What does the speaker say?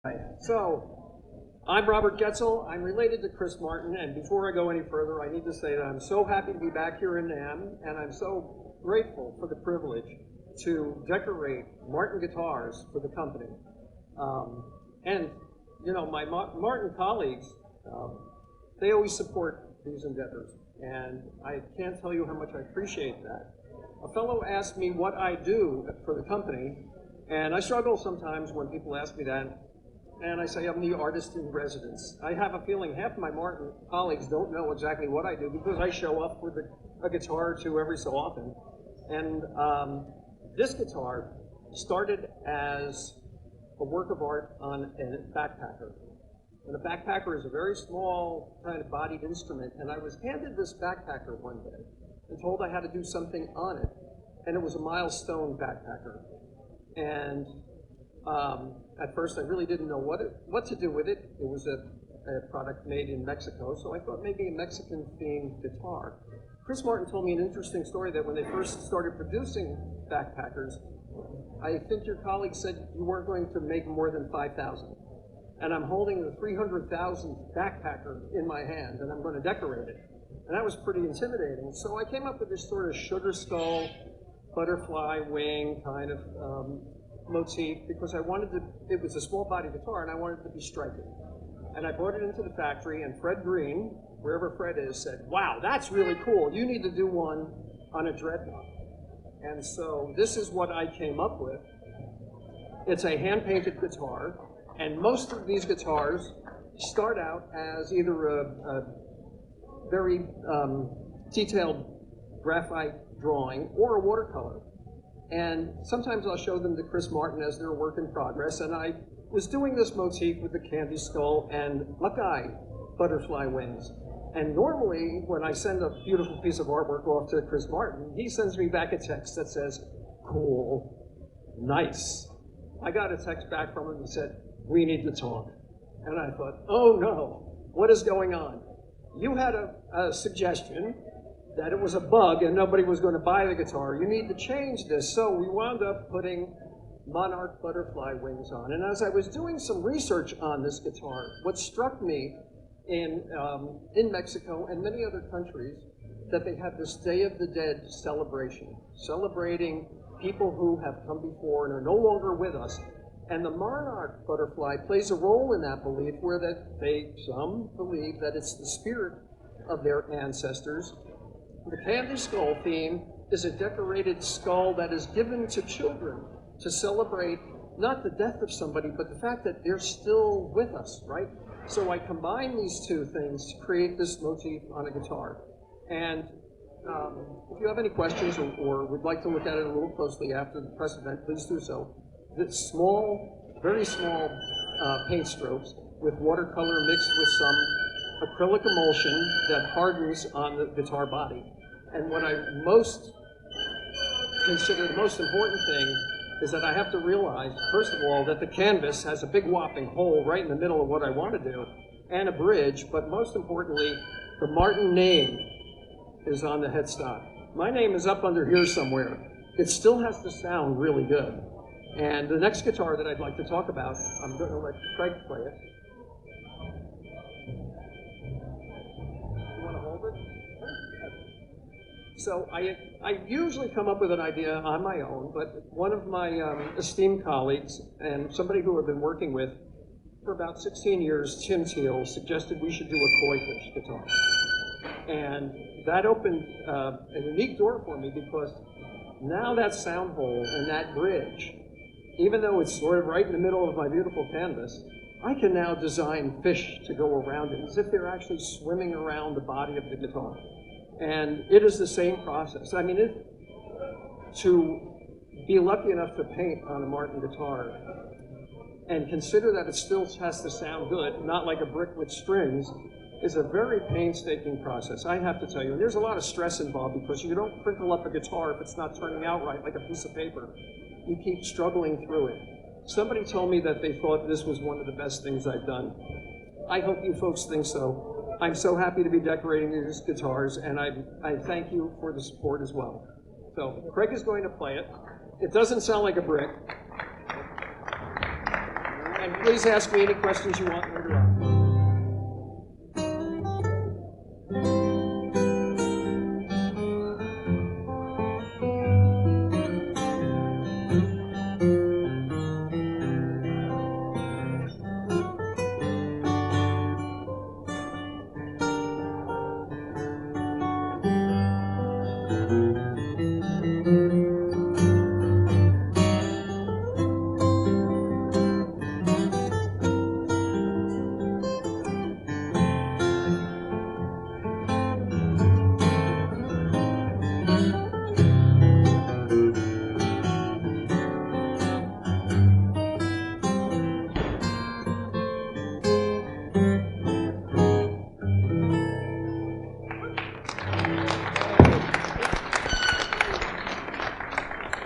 Right. So, I'm Robert Goetzl. I'm related to Chris Martin, and before I go any further, I need to say that I'm so happy to be back here in NAMM, and I'm so grateful for the privilege to decorate Martin guitars for the company. And, you know, my Martin colleagues, they always support these endeavors, and I can't tell you how much I appreciate that. A fellow asked me what I do for the company, and I struggle sometimes when people ask me that. And I say I'm the artist in residence. I have a feeling half of my Martin colleagues don't know exactly what I do because I show up with a guitar or two every so often. And this guitar started as a work of art on a backpacker. And a backpacker is a very small kind of bodied instrument. And I was handed this backpacker one day and told I had to do something on it. And it was a milestone backpacker. And at first, I really didn't know what to do with it. It was a product made in Mexico, so I thought maybe a Mexican-themed guitar. Chris Martin told me an interesting story that when they first started producing backpackers, I think your colleague said you weren't going to make more than 5,000. And I'm holding the 300,000th backpacker in my hand, and I'm going to decorate it. And that was pretty intimidating. So I came up with this sort of sugar skull, butterfly wing kind of motif because I wanted to, it was a small body guitar and I wanted it to be striking. And I brought it into the factory and Fred Green, wherever Fred is, said, wow, that's really cool. You need to do one on a dreadnought. And so this is what I came up with. It's a hand-painted guitar, and most of these guitars start out as either a very detailed graphite drawing or a watercolor. And sometimes I'll show them to Chris Martin as they're a work in progress. And I was doing this motif with the candy skull and buckeye butterfly wings. And normally, when I send a beautiful piece of artwork off to Chris Martin, he sends me back a text that says, cool, nice. I got a text back from him that said, we need to talk. And I thought, oh no, what is going on? You had a suggestion that it was a bug and nobody was going to buy the guitar. You need to change this. So we wound up putting monarch butterfly wings on. And as I was doing some research on this guitar, what struck me in Mexico and many other countries, that they have this Day of the Dead celebration, celebrating people who have come before and are no longer with us. And the monarch butterfly plays a role in that belief where some believe that it's the spirit of their ancestors. The candy skull theme is a decorated skull that is given to children to celebrate not the death of somebody, but the fact that they're still with us, right? So I combine these two things to create this motif on a guitar. And if you have any questions or would like to look at it a little closely after the press event, please do so. It's small, very small paint strokes with watercolor mixed with some acrylic emulsion that hardens on the guitar body. And what I most consider the most important thing is that I have to realize, first of all, that the canvas has a big whopping hole right in the middle of what I want to do, and a bridge, but most importantly, the Martin name is on the headstock. My name is up under here somewhere. It still has to sound really good. And the next guitar that I'd like to talk about, I'm going to let Craig play it. So I usually come up with an idea on my own, but one of my esteemed colleagues and somebody who I've been working with for about 16 years, Tim Teal, suggested we should do a koi fish guitar. And that opened a unique door for me because now that sound hole and that bridge, even though it's sort of right in the middle of my beautiful canvas, I can now design fish to go around it as if they're actually swimming around the body of the guitar. And it is the same process. I mean, to be lucky enough to paint on a Martin guitar and consider that it still has to sound good, not like a brick with strings, is a very painstaking process, I have to tell you. And there's a lot of stress involved because you don't crinkle up a guitar if it's not turning out right, like a piece of paper. You keep struggling through it. Somebody told me that they thought this was one of the best things I've done. I hope you folks think so. I'm so happy to be decorating these guitars, and I thank you for the support as well. So Craig is going to play it. It doesn't sound like a brick. And please ask me any questions you want later on.